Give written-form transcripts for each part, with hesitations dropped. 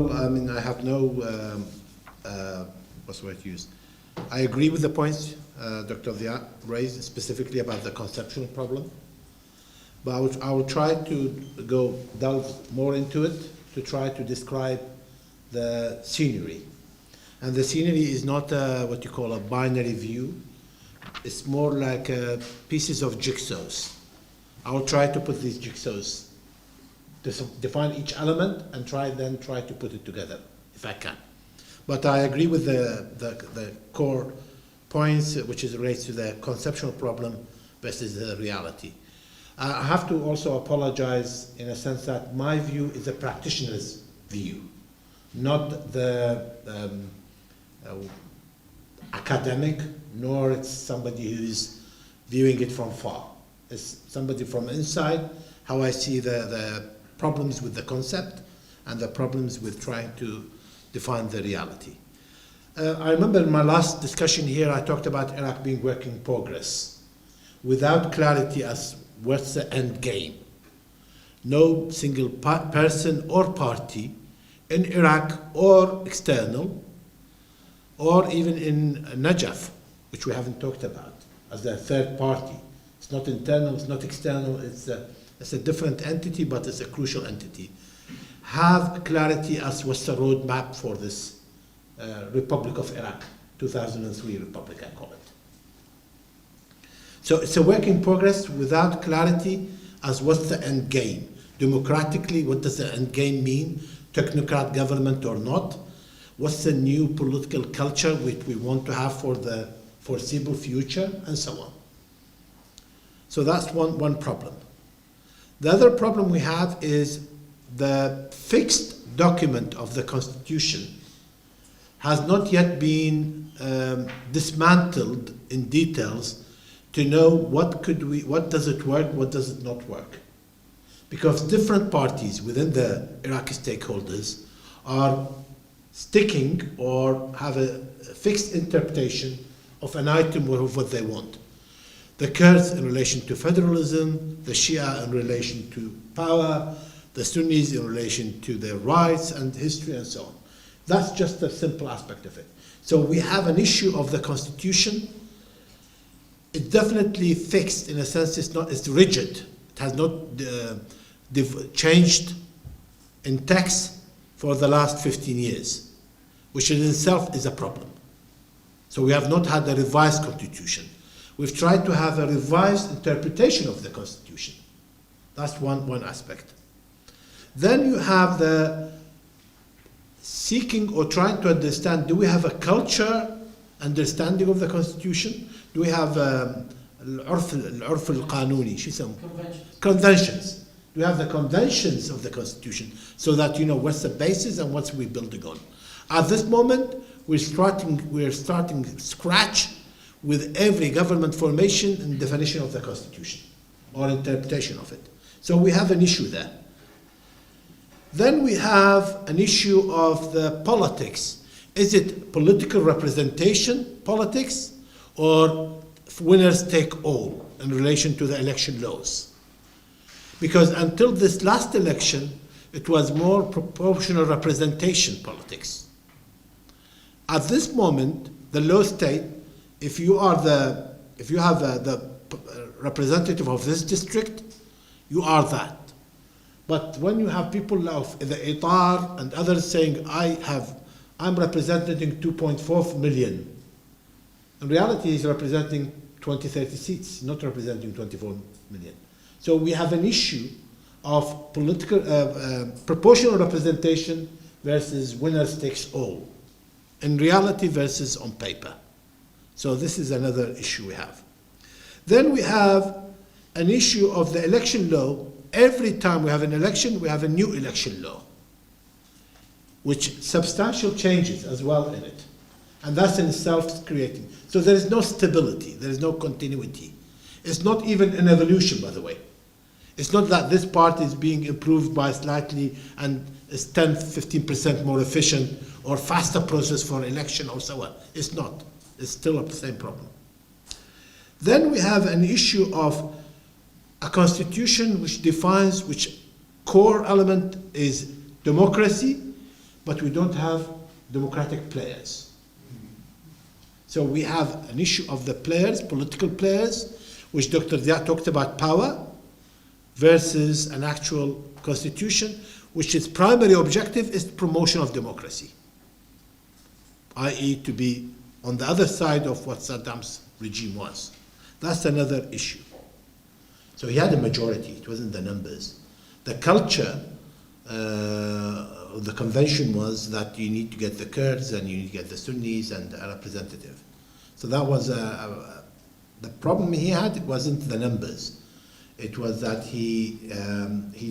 all, I mean, I have no, what's the word to use? I agree with the points Dr. Dia raised, specifically about the conceptual problem. But I will try to delve more into it to try to describe the scenery. And the scenery is not what you call a binary view. It's more like pieces of jigsaws. I will try to put these jigsaws, to define each element and try to put it together, if I can. But I agree with the core points, which is related to the conceptual problem versus the reality. I have to also apologize in a sense that my view is a practitioner's view, not the academic, nor it's somebody who's viewing it from far. It's somebody from inside, how I see the problems with the concept and the problems with trying to define the reality. I remember in my last discussion here, I talked about Iraq being work in progress, without clarity as what's the end game. No single person or party in Iraq or external, or even in Najaf, which we haven't talked about, as a third party. It's not internal, it's not external, it's a different entity, but it's a crucial entity. Have clarity as what's the roadmap for this Republic of Iraq, 2003 Republic, I call it. So it's a work in progress without clarity as what's the end game. Democratically, what does the end game mean? Technocrat government or not? What's the new political culture which we want to have for the foreseeable future, and so on. So that's one problem. The other problem we have is the fixed document of the Constitution has not yet been dismantled in details to know what does it work, what does it not work. Because different parties within the Iraqi stakeholders are sticking or have a fixed interpretation of an item of what they want. The Kurds in relation to federalism, the Shia in relation to power, the Sunnis in relation to their rights and history and so on. That's just a simple aspect of it. So we have an issue of the Constitution. It's definitely fixed in a sense, it's rigid. It has not changed in text for the last 15 years, which in itself is a problem. So we have not had a revised Constitution. We've tried to have a revised interpretation of the Constitution. That's one aspect. Then you have the seeking or trying to understand, do we have a culture understanding of the Constitution? Do we have العرف القانوني شو يسموه? Conventions. Do we have the conventions of the Constitution so that you know what's the basis and what we're building on? At this moment, we're starting scratch with every government formation and definition of the Constitution or interpretation of it. So we have an issue there. Then we have an issue of the politics. Is it political representation politics or winners take all in relation to the election laws? Because until this last election, it was more proportional representation politics. At this moment, the law state, if you have the representative of this district, you are that. But when you have people of the ITAR and others saying, I'm representing 2.4 million, in reality he's representing 20, 30 seats, not representing 24 million. So we have an issue of political proportional representation versus winners takes all, in reality versus on paper. So this is another issue we have. Then we have an issue of the election law. Every time we have an election, we have a new election law, which substantial changes as well in it. And that's in itself creating. So there is no stability, there is no continuity. It's not even an evolution, by the way. It's not that this part is being improved by slightly and is 10, 15% more efficient or faster process for election or so on. It's not. It's still the same problem. Then we have an issue of a constitution which defines which core element is democracy, but we don't have democratic players. So we have an issue of the players, political players, which Dr. Dia talked about, power, versus an actual constitution, which its primary objective is promotion of democracy, i.e. to be on the other side of what Saddam's regime was. That's another issue. So he had a majority, it wasn't the numbers. The culture, the convention was that you need to get the Kurds and you need to get the Sunnis and a representative. So that was the problem he had. It wasn't the numbers. It was that he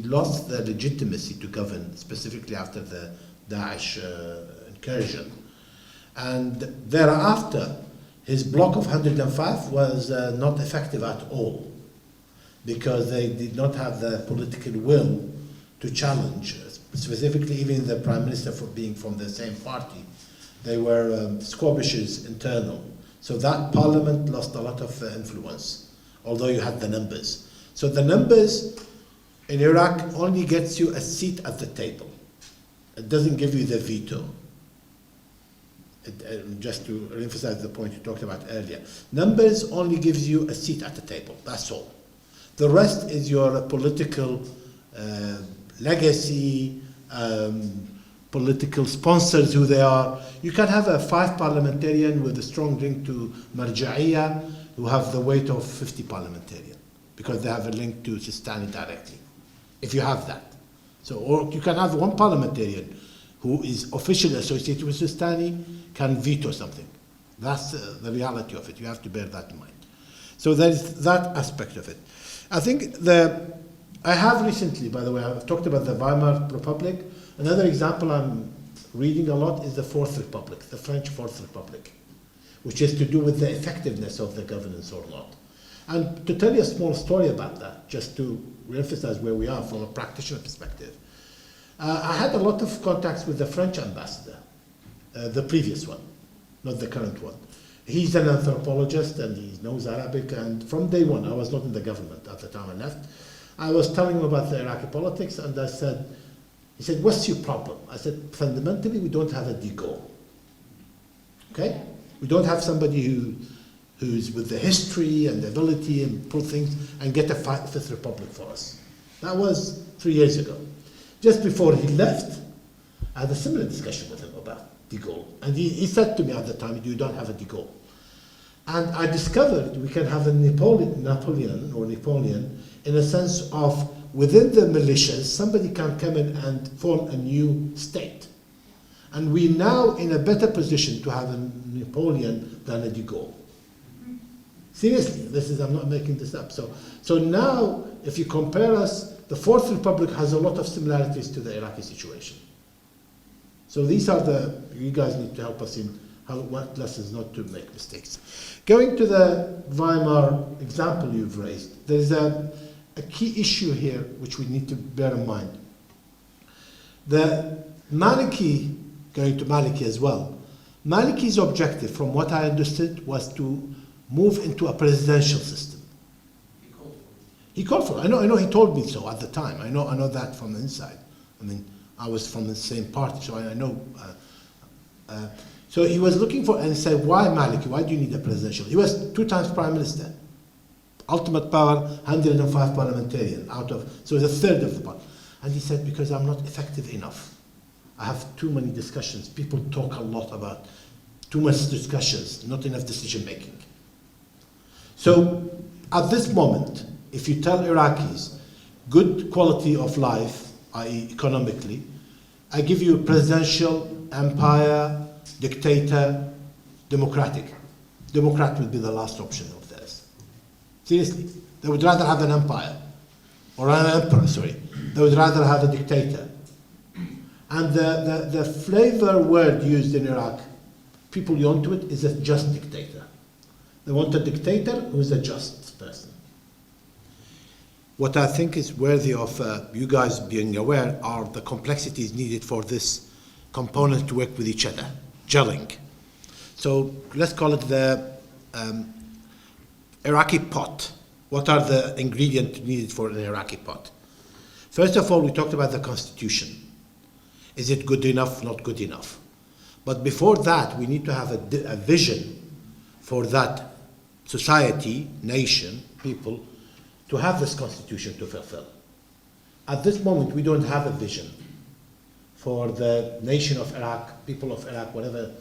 lost the legitimacy to govern, specifically after the Daesh incursion. And thereafter, his bloc of 105 was not effective at all, because they did not have the political will to challenge, specifically even the prime minister for being from the same party. They were skirmishes internal. So that parliament lost a lot of influence, although you had the numbers. So the numbers in Iraq only gets you a seat at the table. It doesn't give you the veto. Just to emphasize the point you talked about earlier. Numbers only gives you a seat at the table, that's all. The rest is your political legacy, political sponsors, who they are. You can have a 5 parliamentarian with a strong link to Marja'iyya who have the weight of 50 parliamentarian, because they have a link to Sistani directly, if you have that. So, or you can have 1 parliamentarian who is officially associated with Sistani, can veto something. That's the reality of it. You have to bear that in mind. So there is that aspect of it. I think I have recently, by the way, I've talked about the Weimar Republic. Another example I'm reading a lot is the Fourth Republic, the French Fourth Republic, which is to do with the effectiveness of the governance or not. And to tell you a small story about that, just to emphasize where we are from a practitioner perspective, I had a lot of contacts with the French ambassador, the previous one, not the current one. He's an anthropologist and he knows Arabic, and from day one, I was not in the government at the time I left, I was telling him about the Iraqi politics, and I said, he said, what's your problem? I said, fundamentally, we don't have a de Gaulle. Okay? We don't have somebody who's with the history and the ability and pull things and get a Fifth Republic for us. That was 3 years ago. Just before he left, I had a similar discussion with him about de Gaulle. And he said to me at the time, you don't have a de Gaulle. And I discovered we can have a Napoleon in a sense of within the militias, somebody can come in and form a new state. And we're now in a better position to have a Napoleon than a de Gaulle. Seriously, I'm not making this up. So now, if you compare us, the Fourth Republic has a lot of similarities to the Iraqi situation. So these are you guys need to help us in what lessons not to make mistakes. Going to the Weimar example you've raised, there is a key issue here which we need to bear in mind. The Maliki, going to Maliki as well, Maliki's objective, from what I understood, was to move into a presidential system. He called for it. I know he told me so at the time. I know that from the inside. I mean, I was from the same party, so I know. So he was looking for, and he said, why Maliki? Why do you need a presidential? He was 2 times prime minister. Ultimate power, 105 parliamentarian so the third of the party. And he said, because I'm not effective enough. I have too many discussions. People talk a lot about too much discussions, not enough decision making. So at this moment, if you tell Iraqis good quality of life, i.e. economically, I give you presidential, empire, dictator, democratic. Democrat would be the last option of theirs. Seriously, they would rather have an empire, or an emperor, sorry. They would rather have a dictator. And the flavor word used in Iraq, people yawn to it, is a just dictator. They want a dictator who's a just person. What I think is worthy of you guys being aware are the complexities needed for this component to work with each other, gelling. So let's call it the Iraqi pot. What are the ingredients needed for an Iraqi pot? First of all, we talked about the constitution. Is it good enough, not good enough? But before that, we need to have a vision for that society, nation, people, to have this constitution to fulfill. At this moment, we don't have a vision for the nation of Iraq, people of Iraq, whatever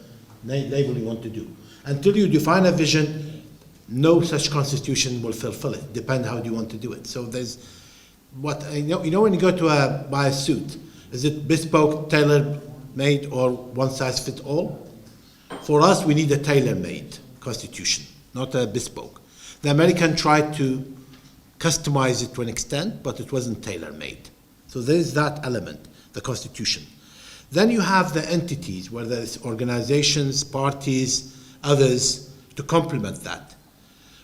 label you want to do. Until you define a vision, no such constitution will fulfill it. Depends how you want to do it. So there's what you know when you go to buy a suit, is it bespoke, tailor-made, or one size fits all? For us, we need a tailor-made constitution, not a bespoke. The American tried to customize it to an extent, but it wasn't tailor-made. So there is that element, the constitution. Then you have the entities, whether it's organizations, parties, others, to complement that.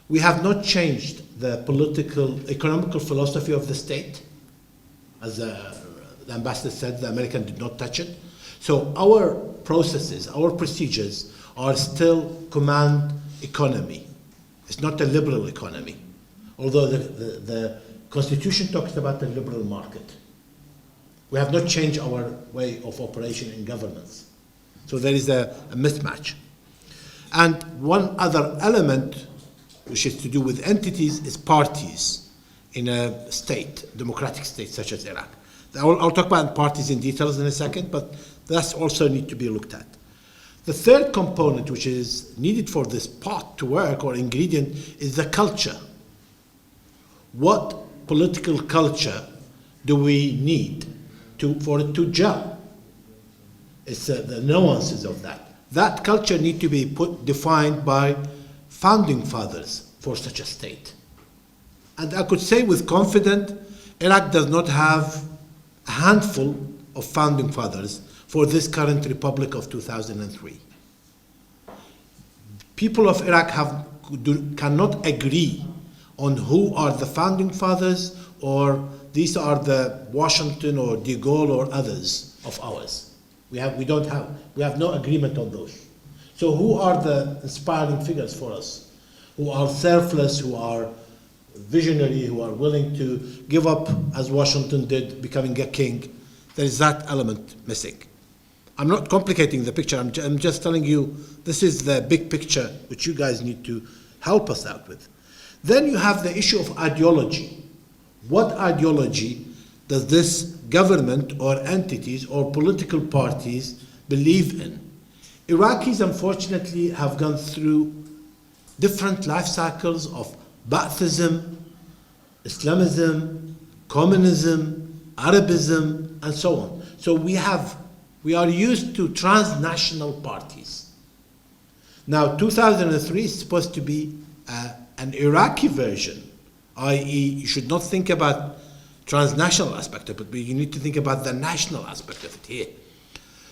We have not changed the political, economical philosophy of the state. As the ambassador said, the American did not touch it. So our processes, our procedures are still command economy. It's not a liberal economy, although the Constitution talks about the liberal market. We have not changed our way of operation in governance. So there is a mismatch. And one other element, which is to do with entities, is parties in a state, democratic state such as Iraq. I'll talk about parties in details in a second, but that's also need to be looked at. The third component, which is needed for this pot to work, or ingredient, is the culture. What political culture do we need for it to gel? It's the nuances of that. That culture need to be defined by founding fathers for such a state. And I could say with confidence, Iraq does not have a handful of founding fathers for this current republic of 2003. People of Iraq cannot agree on who are the founding fathers, or these are the Washington or de Gaulle or others of ours. We have no agreement on those. So who are the inspiring figures for us, who are selfless, who are visionary, who are willing to give up, as Washington did, becoming a king? There is that element missing. I'm not complicating the picture. I'm just telling you this is the big picture which you guys need to help us out with. Then you have the issue of ideology. What ideology does this government or entities or political parties believe in? Iraqis, unfortunately, have gone through different life cycles of Ba'athism, Islamism, communism, Arabism, and so on. So we are used to transnational parties. Now, 2003 is supposed to be an Iraqi version, i.e., you should not think about transnational aspect of it, but you need to think about the national aspect of it here.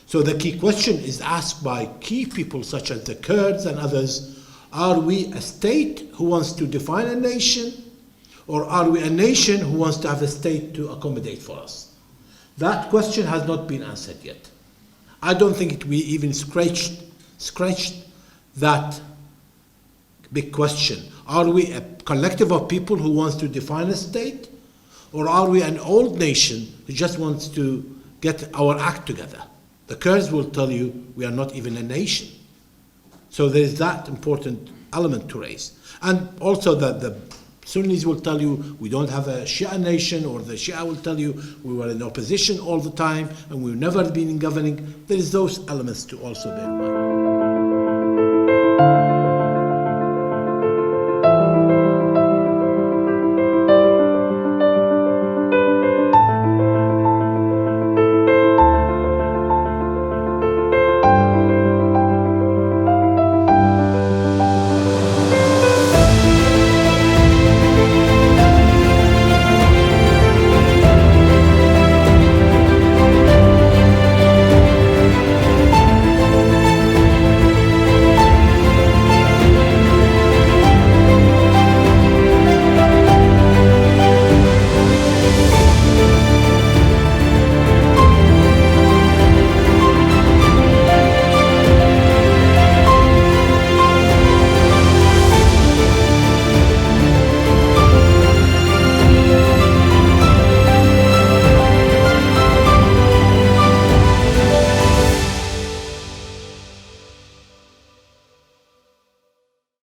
So the key question is asked by key people such as the Kurds and others: are we a state who wants to define a nation, or are we a nation who wants to have a state to accommodate for us? That question has not been answered yet. I don't think we even scratched that big question. Are we a collective of people who wants to define a state, or are we an old nation who just wants to get our act together? The Kurds will tell you we are not even a nation. So there is that important element to raise. And also the Sunnis will tell you we don't have a Shia nation, or the Shia will tell you we were in opposition all the time and we've never been in governing. There is those elements to also bear in mind.